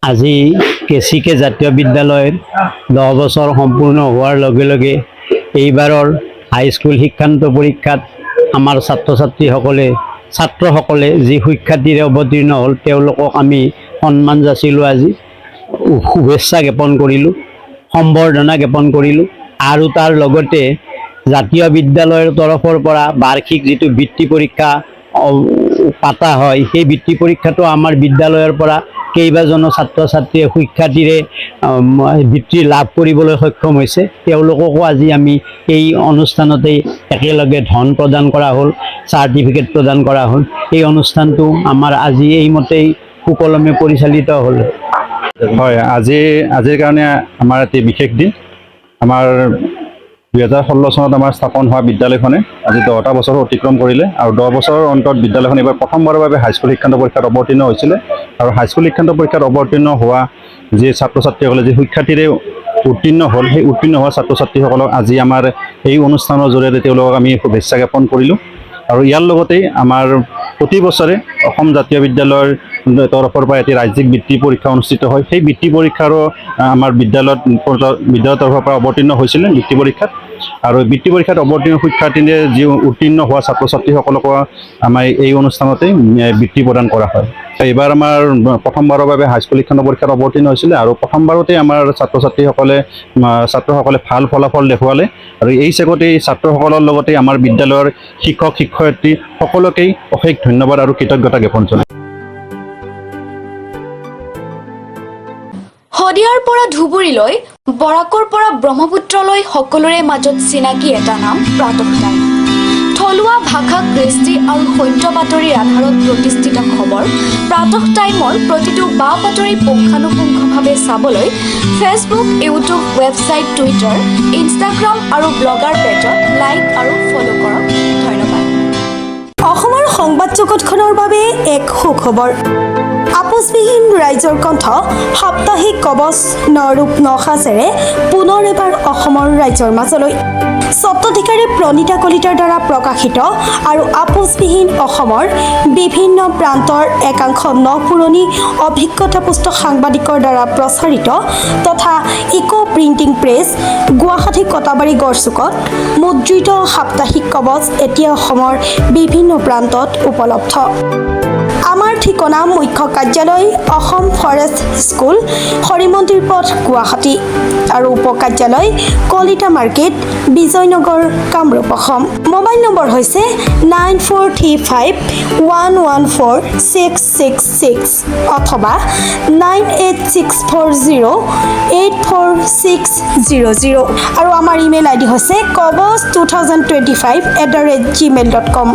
আজি কেচিকে জাতীয় বিদ্যালয়ৰ 10 বছৰ সম্পূৰ্ণ হোৱাৰ লগে লগে এইবাৰৰ হাইস্কুল শিক্ষান্ত পৰীক্ষাত আমাৰ ছাত্ৰসকলে যি সুখ্যাতিৰে অৱতীৰ্ণ হ'ল তেওঁলোকক আমি সন্মান যাচিলোঁ। আজি শুভেচ্ছা জ্ঞাপন কৰিলোঁ, সম্বৰ্ধনা জ্ঞাপন কৰিলোঁ আৰু তাৰ লগতে জাতীয় বিদ্যালয়ৰ তৰফৰ পৰা বাৰ্ষিক যিটো বৃত্তি পৰীক্ষা পাতা হয় সেই বৃত্তি পৰীক্ষাটো আমাৰ বিদ্যালয়ৰ পৰা কেইবাজনো ছাত্ৰ ছাত্ৰীয়ে সুখ্যাতিৰে বৃত্তি লাভ কৰিবলৈ সক্ষম হৈছে। তেওঁলোককো আজি আমি এই অনুষ্ঠানতেই একেলগে ধন প্ৰদান কৰা হ'ল, চাৰ্টিফিকেট প্ৰদান কৰা হ'ল। এই অনুষ্ঠানটো আমাৰ আজি এইমতেই সুকলমে পৰিচালিত হ'ল। হয়, আজিৰ কাৰণে আমাৰ এটি বিশেষ দিন। আমাৰ 2016 চনত আমাৰ স্থাপন হোৱা বিদ্যালয়খনে আজি 10টা বছৰ অতিক্ৰম কৰিলে আৰু 10 বছৰৰ অন্তত বিদ্যালয়খন এইবাৰ প্ৰথমবাৰৰ বাবে হাইস্কুল শিক্ষান্ত পৰীক্ষাত অৱতীৰ্ণ হৈছিলে আৰু হাইস্কুল শিক্ষান্ত পৰীক্ষাত অৱতীৰ্ণ হোৱা যি ছাত্ৰ ছাত্ৰীসকলে যি সুখ্যাতিৰে উত্তীৰ্ণ হ'ল সেই উত্তীৰ্ণ হোৱা ছাত্ৰ ছাত্ৰীসকলক আজি আমাৰ এই অনুষ্ঠানৰ জৰিয়তে তেওঁলোকক আমি শুভেচ্ছা জ্ঞাপন কৰিলোঁ। আৰু ইয়াৰ লগতেই আমাৰ প্ৰতি বছৰে অসম জাতীয় বিদ্যালয়ৰ তৰফৰ পৰা এটি ৰাজ্যিক বৃত্তি পৰীক্ষা অনুষ্ঠিত হয়। সেই বৃত্তি পৰীক্ষাৰো আমাৰ বিদ্যালয়ৰ তৰফৰ পৰা অৱতীৰ্ণ হৈছিলে বৃত্তি পৰীক্ষাত আৰু বৃত্তি পৰীক্ষাত অৱতীৰ্ণ সুখ্যাতিৰে যি উত্তীৰ্ণ হোৱা ছাত্ৰ ছাত্ৰীসকলকো আমাৰ এই অনুষ্ঠানতেই বৃত্তি প্ৰদান কৰা হয়। এইবাৰ আমাৰ প্ৰথমবাৰৰ বাবে হাইস্কুল শিক্ষান্ত পৰীক্ষাত অৱতীৰ্ণ হৈছিলে আৰু প্ৰথমবাৰতে আমাৰ ছাত্ৰ ছাত্ৰীসকলে ভাল ফলাফল দেখুৱালে আৰু এই চেগতেই ছাত্ৰসকলৰ লগতে আমাৰ বিদ্যালয়ৰ শিক্ষক শিক্ষয়িত্ৰী সকলোকেই অশেষ ধন্যবাদ আৰু কৃতজ্ঞতা জ্ঞাপন জনাইছোঁ। শদিয়াৰ পৰা ধুবুৰীলৈ, বৰাকৰ পৰা ব্ৰহ্মপুত্ৰলৈ সকলোৰে মাজত চিনাকি এটা নাম প্ৰাতঃ টাইম। থলুৱা ভাষা, কৃষ্টি আৰু সত্য বাতৰিৰ আধাৰত প্ৰতিষ্ঠিত খবৰ প্ৰাতঃ টাইমৰ প্ৰতিটো বা বাতৰি পুংখানুপুংখভাৱে চাবলৈ Facebook, YouTube, website, Twitter, Instagram আৰু ব্লগাৰ পেজত লাইক আৰু ফ'ল' কৰক। ধন্যবাদ। অসমৰ সংবাদ জগতখনৰ বাবে এক সুখবৰ। আপোচবিহীন ৰাইজৰ কণ্ঠ সাপ্তাহিক কবচ নৰূপ নসাজেৰে পুনৰ এবাৰ অসমৰ ৰাইজৰ মাজলৈ। স্বত্বাধিকাৰী প্ৰণীতা কলিতাৰ দ্বাৰা প্ৰকাশিত আৰু আপোচবিহীন অসমৰ বিভিন্ন প্ৰান্তৰ একাংশ নপুৰণি অভিজ্ঞতাপুষ্ট সাংবাদিকৰ দ্বাৰা প্ৰচাৰিত তথা eco printing press, Guwahati Katabari গড়চুকত মুদ্ৰিত সাপ্তাহিক কবচ এতিয়া অসমৰ বিভিন্ন প্ৰান্তত উপলব্ধ। আমাৰ ঠিকনা মুখ্য কাৰ্যালয় অসম ফৰেষ্ট স্কুল, হৰিমন্দিৰ পথ, গুৱাহাটী আৰু উপ কাৰ্যালয় Kalita market, Bijoynagar, Kamrup, Assam. Mobile number হৈছে 9435114666 অথবা 9864084600 আৰু আমাৰ ইমেইল আইডি হৈছে kobos2025@gmail.com।